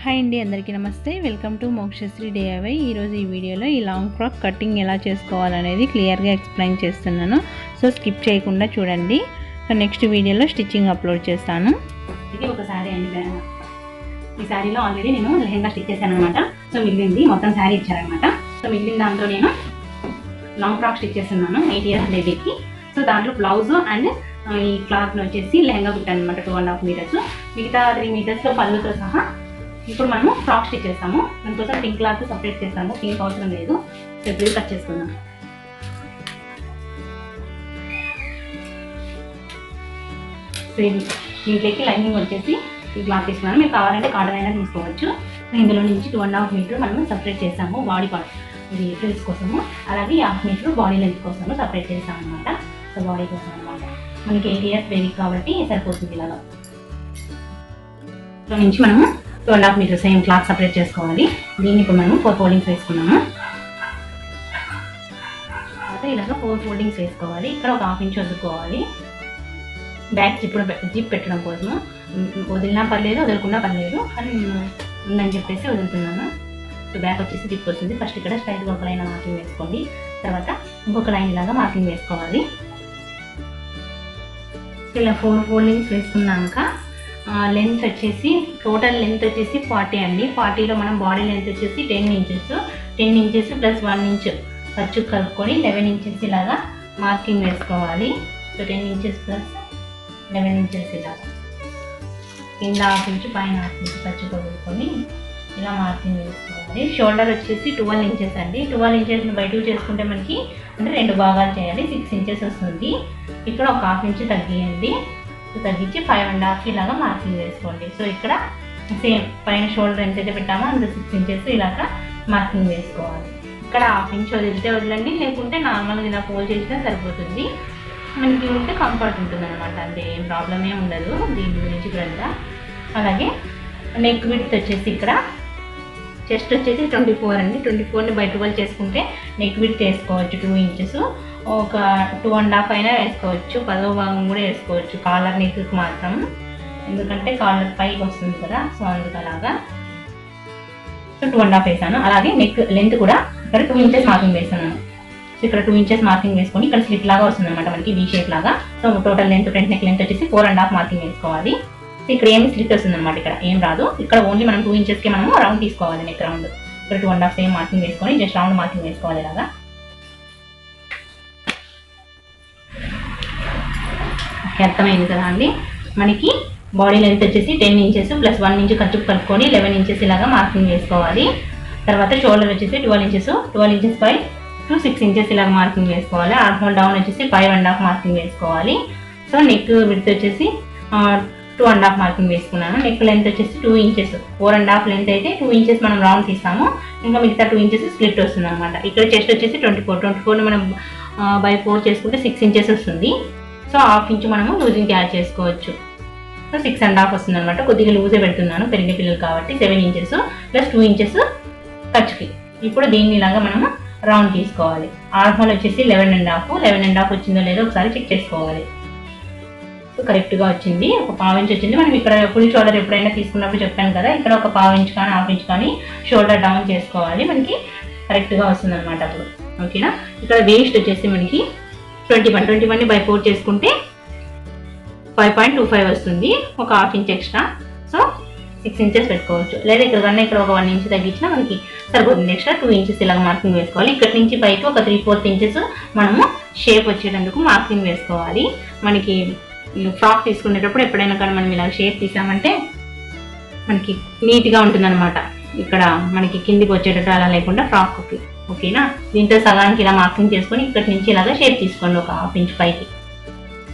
Hi అండి, అందరికీ నమస్తే. Welcome to Mokshasri DIY. ఈరోజు ఈ వీడియోలో ఈ లాంగ్ ఫ్రాక్ కటింగ్ ఎలా చేసుకోవాలనేది క్లియర్గా ఎక్స్ప్లెయిన్ చేస్తున్నాను. సో స్కిప్ చేయకుండా చూడండి. సో నెక్స్ట్ వీడియోలో స్టిచ్చింగ్ అప్లోడ్ చేస్తాను. ఇది ఒక శారీ అండి. ఈ శారీలో ఆల్రెడీ నేను లెహెంగా స్టిచ్ చేశాను అనమాట. సో మిగిలింది మొత్తం శారీ ఇచ్చారనమాట. సో మిగిలిన దాంట్లో నేను లాంగ్ ఫ్రాక్ స్టిచ్ చేస్తున్నాను 8 years బేబీకి. సో దాంట్లో బ్లౌజ్ అండ్ ఈ క్లాత్ని వచ్చేసి లెహంగా కుట్టాను అనమాట 2.5 meters. మిగతా 3 meters పళ్ళుతో సహా ఇప్పుడు మనము ఫ్రాక్ స్టిచ్ చేస్తాము. దానికోసం పింక్ క్లాత్ సపరేట్ చేస్తాము. పింక్ అవసరం లేదు. సో ఇప్పుడు కట్ చేసుకుందాం. సో దీంట్లోకి లైనింగ్ వచ్చేసి ఈ క్లాత్ తీసుకున్నాను. మీకు కావాలంటే కాటన్ అయినా తీసుకోవచ్చు. సో ఇందులో నుంచి 2.5 meter మనము సపరేట్ చేస్తాము బాడీ పార్ట్, ఇది ఫ్రిల్స్ కోసము. అలాగే 1/2 meter బాడీ లెంత్ కోసము సపరేట్ చేస్తాం అనమాట. సో బాడీ కోసం అనమాట. మనకి 8 years బేబీ కాబట్టి సరిపోతుంది ఇలాగా. సో నుంచి మనము 2.5 meter సేమ్ క్లాత్ సపరేట్ చేసుకోవాలి. దీన్ని ఇప్పుడు మనం 4 foldings వేసుకున్నాము. తర్వాత ఇలాగ 4 foldings వేసుకోవాలి. ఇక్కడ ఒక 1/2 inch వదులుకోవాలి. బ్యాక్ జిప్ పెట్టడం కోసము. వదిలినా పర్లేదు, వదలకుండా పర్లేదు, కానీ ఉందని చెప్పేసి వదులుతున్నాను. సో బ్యాక్ వచ్చేసి జిప్ వస్తుంది. ఫస్ట్ ఇక్కడ స్ట్రైట్గా ఒక లైన్ మార్కింగ్ వేసుకోండి. తర్వాత ఇంకొక లైన్ ఇలాగా మార్కింగ్ వేసుకోవాలి. ఇలా 4 foldings వేసుకున్నాక లెంత్ వచ్చేసి టోటల్ లెంత్ వచ్చేసి 40 అండి. 40లో మనం బాడీ లెంత్ వచ్చేసి 10 inches. 10 inches ప్లస్ 1 inch ఖర్చు కలుపుకొని 11 inches ఇలాగా మార్కింగ్ వేసుకోవాలి. సో 10 inches ప్లస్ 11 inches ఇలాగా కింద 1/2 inch పైన 1/2 inch ఖర్చు కలుపుకొని ఇలా మార్కింగ్ వేసుకోవాలి. షోల్డర్ వచ్చేసి 12 inches అండి. 12 inches బై 2 చేసుకుంటే మనకి అంటే 2 భాగాలు చేయాలి, 6 inches వస్తుంది. ఇక్కడ ఒక 1/2 inch తగ్గియండి. తగ్గించి 5.5 ఇలాగా మార్కింగ్ వేసుకోండి. సో ఇక్కడ సేమ్ పైన షోల్డర్ ఎంతైతే పెట్టామో అందులో 6 inches ఇలాగా మార్కింగ్ వేసుకోవాలి. ఇక్కడ 1/2 inch వదిలితే వదలండి, లేకుంటే నార్మల్గా ఇలా ఫోల్డ్ చేసినా సరిపోతుంది. మనకి ఉంటే కంఫర్ట్ ఉంటుంది అనమాట. అంటే ఏం ప్రాబ్లం ఏమి ఉండదు దీని గురించి కూడా. అలాగే నెక్ విడ్త్ వచ్చేసి ఇక్కడ చెస్ట్ వచ్చేసి 24 అండి. 24ని బై 12 చేసుకుంటే నెక్ విడ్త్ వేసుకోవచ్చు 2 inches. ఒక 2.5 అయినా వేసుకోవచ్చు, 10వ భాగం కూడా వేసుకోవచ్చు కాలర్ నెక్కి మాత్రం, ఎందుకంటే కాలర్ పైకి వస్తుంది కదా. సో అందుకలాగా సో 2.5 వేసాను. అలాగే నెక్ లెంత్ కూడా ఇక్కడ 2 inches మార్కింగ్ వేసాను. సో ఇక్కడ 2 inches మార్కింగ్ వేసుకొని ఇక్కడ స్లిట్ లాగా వస్తుంది అనమాట మనకి, వీ షేప్ లాగా. So total length front neck length వచ్చేసి 4.5 మార్కింగ్ వేసుకోవాలి. సో ఇక్కడ ఏమి స్లిట్ వస్తుంది అనమాట, ఇక్కడ ఏం రాదు. ఇక్కడ ఓన్లీ మనం 2 inchesకి మనము రౌండ్ తీసుకోవాలి, నెక్ రౌండ్. ఇక్కడ 2.5 సేమ్ మార్కింగ్ వేసుకొని జస్ట్ రౌండ్ మార్కింగ్ వేసుకోవాలి ఇలాగా. అర్థమైంది కదా అండి. మనకి బాడీ లెంత్ వచ్చేసి 10 inches ప్లస్ 1 inch ఖర్చు కలుపుకొని 11 inches ఇలాగా మార్కింగ్ వేసుకోవాలి. తర్వాత షోల్డర్ వచ్చేసి 12 inches బై 6 inches ఇలాగ మార్కింగ్ వేసుకోవాలి. ఆర్మ్ హోల్ డౌన్ వచ్చేసి 5.5 మార్కింగ్ వేసుకోవాలి. సో నెక్ విడ్త్ వచ్చేసి 2.5 మార్కింగ్ వేసుకున్నాను. నెక్ లెంత్ వచ్చేసి 2 inches. 4.5 లెంత్ అయితే 2 inches మనం రౌండ్ తీస్తాము, ఇంకా మిగతా 2 inches స్ప్లిట్ వస్తుంది అనమాట. ఇక్కడ చెస్ట్ వచ్చేసి 24ని మనం బై 4 చేసుకుంటే 6 inches వస్తుంది. సో 1/2 inch మనము లూజింగ్ యాడ్ చేసుకోవచ్చు. సో 6.5 వస్తుంది అనమాట. కొద్దిగా లూజే పెడుతున్నాను పెరిగే పిల్లలు కాబట్టి. 7 inches ప్లస్ 2 inches ఖర్చుకి. ఇప్పుడు దీన్ని ఇలాగా మనము రౌండ్ తీసుకోవాలి. ఆర్మ్ హోల్ వచ్చేసి 11.5 వచ్చిందో లేదో ఒకసారి చెక్ చేసుకోవాలి. సో కరెక్ట్గా వచ్చింది. ఒక 1/2 inch వచ్చింది. మనం ఇక్కడ ఫుల్ షోల్డర్ ఎప్పుడైనా తీసుకున్నప్పుడు చెప్పాను కదా, ఇక్కడ ఒక 1/2 inch కానీ 1/2 inch కానీ షోల్డర్ డౌన్ చేసుకోవాలి. మనకి కరెక్ట్గా వస్తుంది అనమాట అప్పుడు. ఓకేనా. ఇక్కడ వేస్ట్ వచ్చేసి మనకి 21ని బై 4 చేసుకుంటే 5.25 వస్తుంది. ఒక 1/2 inch ఎక్స్ట్రా. సో 6 inches పెట్టుకోవచ్చు, లేదా ఇక్కడ ఒక 1 inch తగ్గించినా మనకి సరిపోతుంది. ఎక్స్ట్రా 2 inches ఇలాగ మార్కింగ్ వేసుకోవాలి. ఇక్కడ నుంచి పైకి ఒక 3/4 inches మనము షేప్ వచ్చేటందుకు మార్కింగ్ వేసుకోవాలి. మనకి ఫ్రాక్ తీసుకునేటప్పుడు ఎప్పుడైనా కానీ మనం ఇలా షేప్ తీసామంటే మనకి నీట్గా ఉంటుంది అనమాట. ఇక్కడ మనకి కిందికి వచ్చేటట్టు అలా లేకుండా ఫ్రాక్కి. ఓకేనా. దీంతో సగానికి ఇలా మార్కింగ్ చేసుకొని ఇక్కడి నుంచి ఇలాగా షేప్ తీసుకోండి ఒక 1/2 inch పైకి.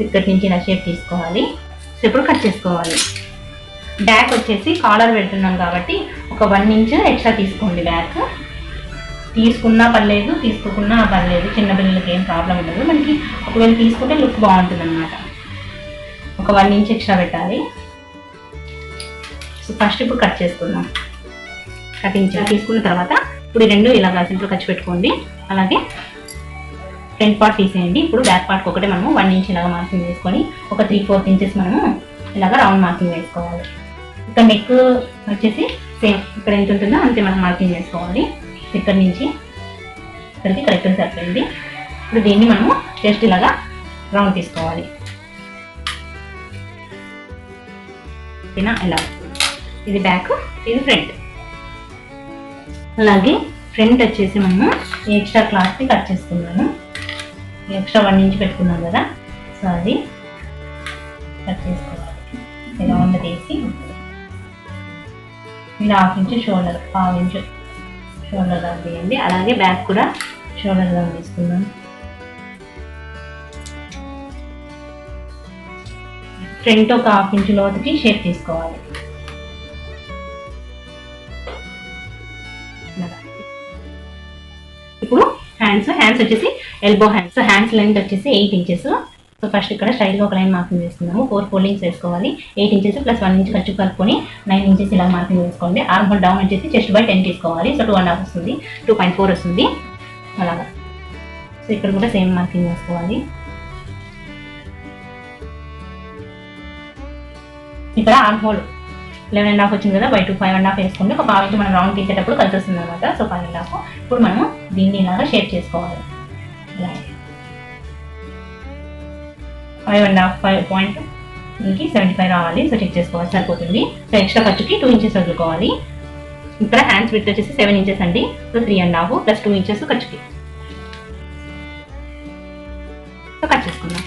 ఇక్కడి నుంచి ఇలా షేప్ తీసుకోవాలి. సో ఇప్పుడు కట్ చేసుకోవాలి. బ్యాక్ వచ్చేసి కాలర్ పెడుతున్నాం కాబట్టి ఒక 1 inch ఎక్స్ట్రా తీసుకోండి. బ్యాక్ తీసుకున్నా పర్లేదు, తీసుకోకున్నా పర్లేదు, చిన్నపిల్లలకి ఏం ప్రాబ్లం ఉండదు. మనకి ఒకవేళ తీసుకుంటే లుక్ బాగుంటుంది అనమాట. ఒక 1 inch ఎక్స్ట్రా పెట్టాలి. సో ఫస్ట్ ఇప్పుడు కట్ చేసుకుందాం. కటింగ్ తీసుకున్న తర్వాత ఇప్పుడు 2 ఇలాగా సెంటర్ ఖర్చు పెట్టుకోండి. అలాగే ఫ్రంట్ పార్ట్ తీసేయండి. ఇప్పుడు బ్యాక్ పార్ట్ ఒకటే మనము 1 inch ఇలాగా మార్కింగ్ వేసుకొని ఒక 3/4 inches మనము ఇలాగా రౌండ్ మార్కింగ్ వేసుకోవాలి. ఇక్కడ నెక్ వచ్చేసి సేమ్ ఇక్కడ ఎంత ఉంటుందో అంతే మనం మార్కింగ్ చేసుకోవాలి. ఇక్కడ నుంచి ఇక్కడికి కరెక్ట్గా సరిపోయింది. ఇప్పుడు దీన్ని మనము జస్ట్ ఇలాగా రౌండ్ తీసుకోవాలి. ఓకేనా, ఇలా ఇది బ్యాక్, ఇది ఫ్రంట్. అలాగే ఫ్రంట్ వచ్చేసి మనము ఎక్స్ట్రా క్లాత్ని కట్ చేసుకున్నాను. ఎక్స్ట్రా 1 ఇంచ్ పెట్టుకున్నాం కదా, సో అది కట్ చేసుకోవాలి. ఇలా తీసి ఇలా 1/2 ఇంచ్ షోల్డర్, 1/2 ఇంచ్ షోల్డర్ దాకా తీయండి. అలాగే బ్యాక్ కూడా షోల్డర్ దాకా తీసుకున్నాను. ఫ్రంట్ ఒక 1/2 ఇంచ్ లోతుకి షేప్ తీసుకోవాలి. ఇప్పుడు హ్యాండ్స్ వచ్చేసి ఎల్బో హ్యాండ్స్. హ్యాండ్స్ లెంత్ వచ్చేసి 8 ఇంచెస్. సో ఫస్ట్ ఇక్కడ స్ట్రైట్గా ఒక లైన్ మార్కింగ్ వేసుకున్నాము. 4 ఫోల్డింగ్స్ వేసుకోవాలి. 8 ఇంచెస్ ప్లస్ 1 ఇంచ్ ఖర్చు కలుపుకొని 9 ఇంచెస్ ఇలా మార్కింగ్ వేసుకోండి. ఆర్మ్ హోల్ డౌన్ వచ్చేసి చెస్ట్ బై 10 తీసుకోవాలి. సో 2.5 వస్తుంది, 2.4 వస్తుంది అలాగా. సో ఇక్కడ కూడా సేమ్ మార్కింగ్ వేసుకోవాలి. ఇక్కడ ఆర్మ్ హోల్ 11.5 వచ్చింది కదా, బై 2 5.5 వేసుకోండి. ఒక 1/2 ఇంచ్ మనం రౌండ్ తీసేటప్పుడు కలిసి వస్తుంది అనమాట. సో 5.5. ఇప్పుడు మనము దీన్ని ఇలాగా షేప్ చేసుకోవాలి. ఇలా 5.5 రావాలి. సో చెక్ చేసుకోవాలి, సరిపోతుంది. సో ఎక్స్ట్రా ఖర్చుకి 2 ఇంచెస్ వదులుకోవాలి. ఇక్కడ హ్యాండ్స్ విడ్త్ వచ్చేసి 7 ఇంచెస్ అండి. సో 3.5 ప్లస్ 2 ఇంచెస్ ఖర్చుకి. సో కట్ చేసుకుందాం.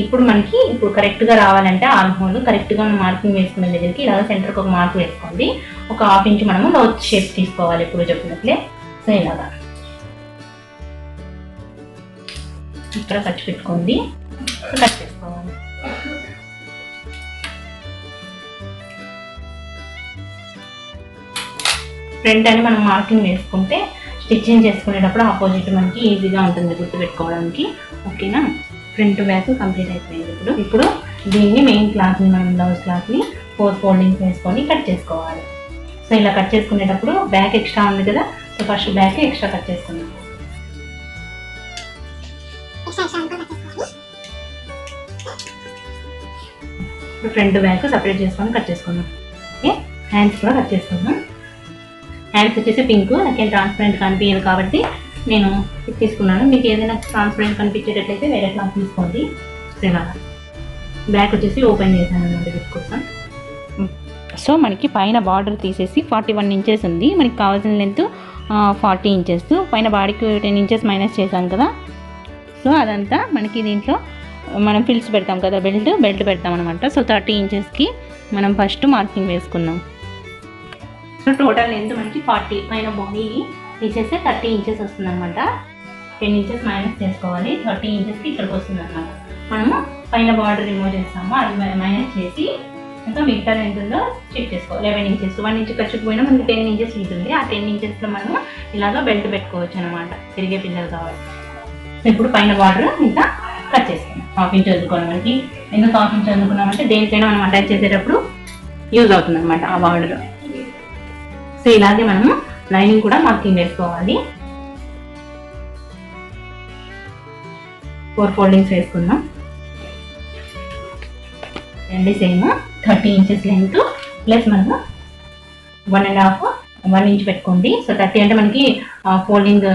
ఇప్పుడు మనకి కరెక్ట్గా రావాలంటే ఆర్మ్ హోల్ కరెక్ట్గా మనం మార్కింగ్ వేసుకునే దగ్గరికి ఇలా సెంటర్కి ఒక మార్క్ వేసుకోండి. ఒక 1/2 ఇంచ్ మనము లోత్ షేప్ తీసుకోవాలి ఇప్పుడు చెప్పినట్లే. సో ఇలాగా ఇక్కడ ఖర్చు పెట్టుకోండి. కట్ చేసుకోవాలి. ఫ్రంట్ అని మనం మార్కింగ్ వేసుకుంటే స్టిచ్చింగ్ చేసుకునేటప్పుడు ఆపోజిట్ మనకి ఈజీగా ఉంటుంది గుర్తుపెట్టుకోవడానికి. ఓకేనా, ఫ్రంట్ బ్యాక్ కంప్లీట్ అయిపోయింది. ఇప్పుడు దీన్ని మెయిన్ క్లాత్ని, మనం బ్లౌజ్ క్లాత్ని 4 ఫోల్డింగ్స్ వేసుకొని కట్ చేసుకోవాలి. సో ఇలా కట్ చేసుకునేటప్పుడు బ్యాక్ ఎక్స్ట్రా ఉంది కదా, so first back extra cut చేసుకున్నాం. ఇప్పుడు ఫ్రంట్ బ్యాక్ సపరేట్ చేసుకొని కట్ చేసుకున్నాం. ఓకే, హ్యాండ్స్ కూడా కట్ చేసుకున్నాం. హ్యాండ్స్ వచ్చేసి పింక్, నాకేం ట్రాన్స్పరెంట్ కనిపించదు కాబట్టి నేను ఇది తీసుకున్నాను. మీకు ఏదైనా ట్రాన్స్పరెంట్ కనిపించేటట్లయితే వేరే క్లాత్ తీసుకోండి. ఇలా బ్యాక్ వచ్చేసి ఓపెన్ చేశాను అన్నమాట వీటి కోసం. సో మనకి పైన బార్డర్ తీసేసి 41 ఇంచెస్ ఉంది. మనకి కావాల్సిన లెంత్ 40 ఇంచెస్. పైన బాడీకి 10 ఇంచెస్ మైనస్ చేసాం కదా. సో అదంతా మనకి దీంట్లో మనం ఫిల్స్ పెడతాం కదా, బెల్ట్ పెడతాం అనమాట. సో 30 ఇంచెస్కి మనం ఫస్ట్ మార్కింగ్ వేసుకున్నాం. సో టోటల్ లెంత్ మనకి 40, పైన బాడీ తీసేస్తే 30 ఇంచెస్ వస్తుంది అనమాట. 10 ఇంచెస్ మైనస్ చేసుకోవాలి. 30 ఇంచెస్కి ఇక్కడికి వస్తుంది అనమాట. మనము పైన బార్డర్ రిమూవ్ చేస్తాము, అది మైనస్ చేసి ఇంకా మిగతా ఎంత ఉందో చెక్ చేసుకోవాలి. 11 ఇంచెస్, 1 ఇంచ్ ఖర్చుకు పోయినా మనకి 10 ఇంచెస్ ఉంటుంది. ఆ 10 ఇంచెస్లో మనము ఇలాగా బెల్ట్ పెట్టుకోవచ్చు అనమాట, తిరిగే పిల్లలు కావాలి. ఇప్పుడు పైన బార్డర్ ఇంకా కట్ చేసుకున్నాం. 1/2 ఇంచ్ వదులుకోవాలి. మనకి ఎందుకు 1/2 ఇంచ్ వదులుకున్నామంటే దేనికైనా మనం అటాచ్ చేసేటప్పుడు యూజ్ అవుతుంది అనమాట ఆ బార్డర్. సో ఇలాగే మనము లైనింగ్ కూడా మార్కింగ్ వేసుకోవాలి. 4 ఫోల్డింగ్స్ వేసుకున్నాం. రెండు సేమ్ 30 ఇంచెస్ లెంత్ ప్లస్ మనము 1 ఇంచ్ పెట్టుకోండి. సో 30 అంటే మనకి ఫోల్డింగ్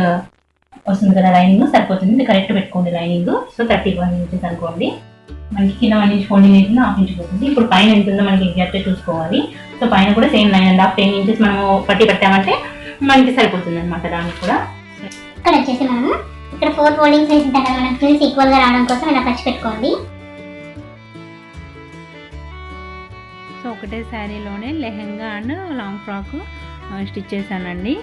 వస్తుంది కదా, లైనింగ్ సరిపోతుంది. కరెక్ట్ పెట్టుకోండి లైనింగ్. సో 31 ఇంచెస్ అనుకోండి. మనకి కింద 1 ఇంచ్ ఫోల్డింగ్ అయితే 1/2 ఇంచ్ పోతుంది. ఇప్పుడు పైన ఎంత ఉందో మనకి ఎగ్జాక్ట్గా చూసుకోవాలి. సో పైన కూడా సేమ్ 9.5 10 ఇంచెస్ మనము పట్టి పెట్టామంటే మనకి సరిపోతుంది అనమాట. దానికి కూడా ఇక్కడ వచ్చేసి మనము ఇక్కడ 4 ఫోల్డింగ్స్ వేసిన తర్వాత మనకి ఫ్రిల్స్ ఈక్వల్గా రావడం కోసం ఇలా ఖర్చు పెట్టుకోండి. సో ఒకటే శారీలోనే lehenga and long frock stitch చేశానండి.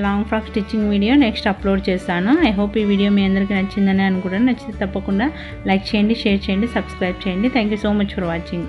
Long frock stitching video next upload చేస్తాను. ఐ హోప్ ఈ వీడియో మీ అందరికీ నచ్చిందని అనుకుంటాను. నచ్చితే తప్పకుండా లైక్ చేయండి, షేర్ చేయండి, సబ్స్క్రైబ్ చేయండి. Thank you so much for watching.